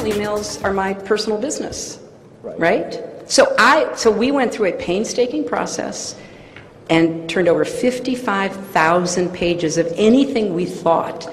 emails are my personal business, right? So we went through a painstaking process and turned over 55,000 pages of anything we thought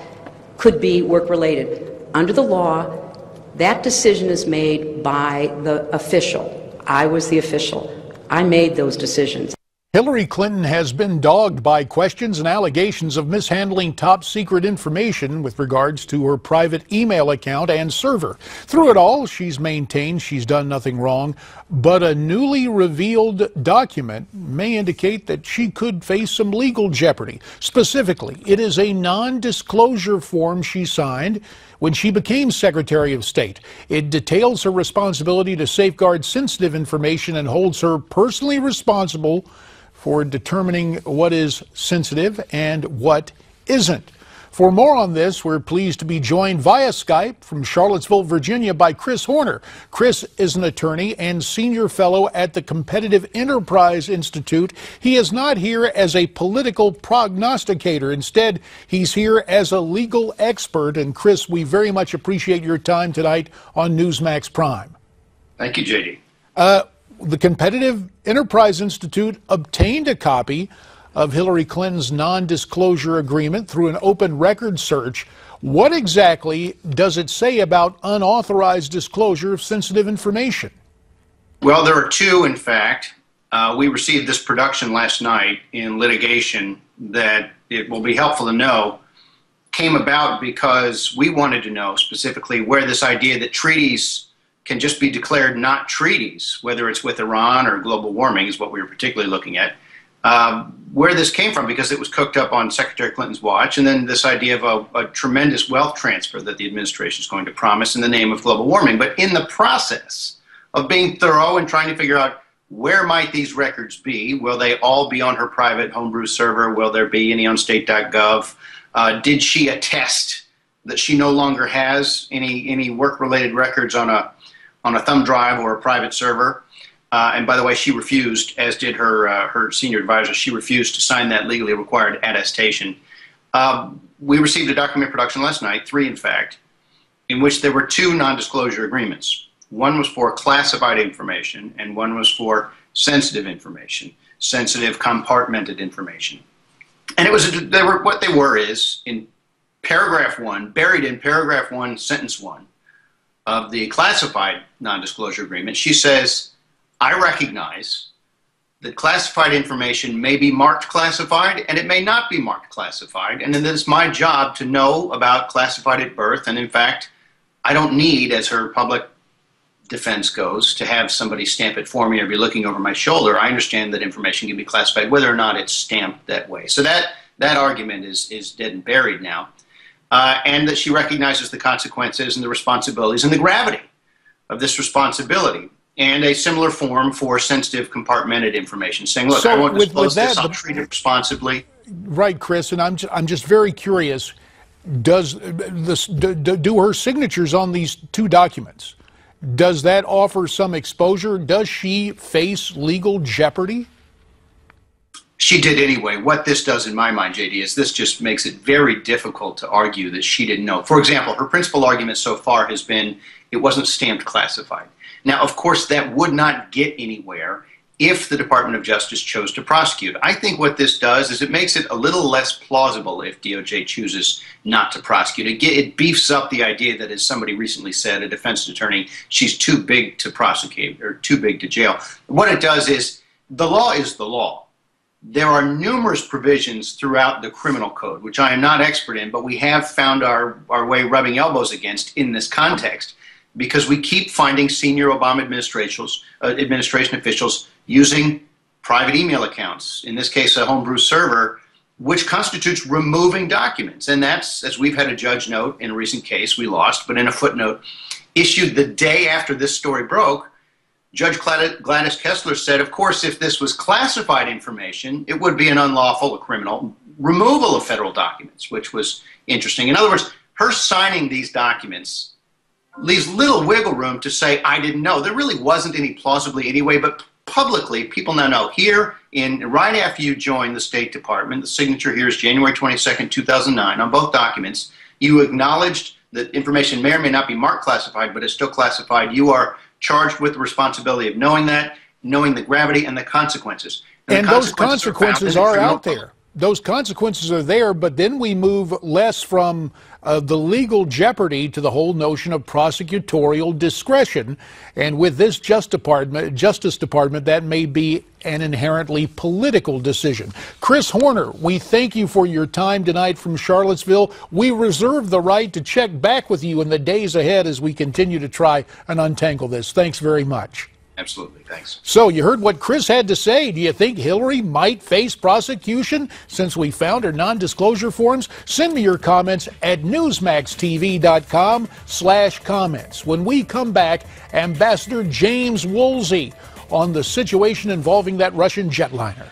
could be work-related. Under the law, that decision is made by the official. I was the official. I made those decisions. Hillary Clinton has been dogged by questions and allegations of mishandling top-secret information with regards to her private email account and server. Through it all, she's maintained she's done nothing wrong, but a newly revealed document may indicate that she could face some legal jeopardy. Specifically, it is a non-disclosure form she signed when she became Secretary of State. It details her responsibility to safeguard sensitive information and holds her personally responsible for determining what is sensitive and what isn't. For more on this, we're pleased to be joined via Skype from Charlottesville, Virginia by Chris Horner. Chris is an attorney and senior fellow at the Competitive Enterprise Institute. He is not here as a political prognosticator. Instead, he's here as a legal expert. And Chris, we very much appreciate your time tonight on Newsmax Prime. Thank you, JD. The Competitive Enterprise Institute obtained a copy of Hillary Clinton's non-disclosure agreement through an open record search. What exactly does it say about unauthorized disclosure of sensitive information? Well, there are two, in fact. We received this production last night in litigation that, it will be helpful to know, came about because we wanted to know specifically where this idea that treaties can just be declared not treaties, whether it's with Iran or global warming is what we were particularly looking at, where this came from, because it was cooked up on Secretary Clinton's watch, and then this idea of a tremendous wealth transfer that the administration is going to promise in the name of global warming. But in the process of being thorough and trying to figure out where might these records be, will they all be on her private homebrew server, will there be any on state.gov, did she attest that she no longer has any work-related records on a thumb drive or a private server? And by the way, she refused, as did her senior advisor. She refused to sign that legally required attestation. We received a document production last night, 3 in fact, in which there were 2 non-disclosure agreements. One was for classified information, and one was for sensitive information, sensitive compartmented information. And it was what they were is in paragraph 1, buried in paragraph 1, sentence 1 of the classified non-disclosure agreement, she says, I recognize that classified information may be marked classified and it may not be marked classified, and then it's my job to know about classified at birth, and in fact, I don't need, as her public defense goes, to have somebody stamp it for me or be looking over my shoulder. I understand that information can be classified whether or not it's stamped that way. So that argument is dead and buried now. And that she recognizes the consequences and the responsibilities and the gravity of this responsibility, and a similar form for sensitive compartmented information, saying, look, I won't disclose this, I'll treat it responsibly. Right, Chris, and I'm just very curious, do her signatures on these 2 documents, does that offer some exposure? Does she face legal jeopardy? She did anyway. What this does in my mind, JD, is this just makes it very difficult to argue that she didn't know. For example, her principal argument so far has been it wasn't stamped classified. Now, of course, that would not get anywhere if the Department of Justice chose to prosecute. I think what this does is it makes it a little less plausible if DOJ chooses not to prosecute. It beefs up the idea that, as somebody recently said, a defense attorney, she's too big to prosecute or too big to jail. What it does is the law is the law. There are numerous provisions throughout the criminal code, which I am not expert in, but we have found our way rubbing elbows against in this context, because we keep finding senior Obama administration officials using private email accounts, in this case a homebrew server, which constitutes removing documents. And that's, as we've had a judge note in a recent case, we lost, but in a footnote issued the day after this story broke, Judge Gladys Kessler said, of course, if this was classified information, it would be an unlawful, a criminal removal of federal documents, which was interesting. In other words, her signing these documents leaves little wiggle room to say, I didn't know. There really wasn't any plausibly anyway, but publicly, people now know. Here, right after you joined the State Department, the signature here is January 22nd, 2009, on both documents, you acknowledged the information may or may not be marked classified, but it's still classified, you are charged with the responsibility of knowing that, knowing the gravity and the consequences. And those consequences are out there. Those consequences are there, but then we move less from the legal jeopardy to the whole notion of prosecutorial discretion. And with this Justice Department, that may be an inherently political decision. Chris Horner, we thank you for your time tonight from Charlottesville. We reserve the right to check back with you in the days ahead as we continue to try and untangle this. Thanks very much. Absolutely, thanks. So you heard what Chris had to say. Do you think Hillary might face prosecution since we found her non-disclosure forms? Send me your comments at newsmaxtv.com/comments. When we come back, Ambassador James Woolsey on the situation involving that Russian jetliner.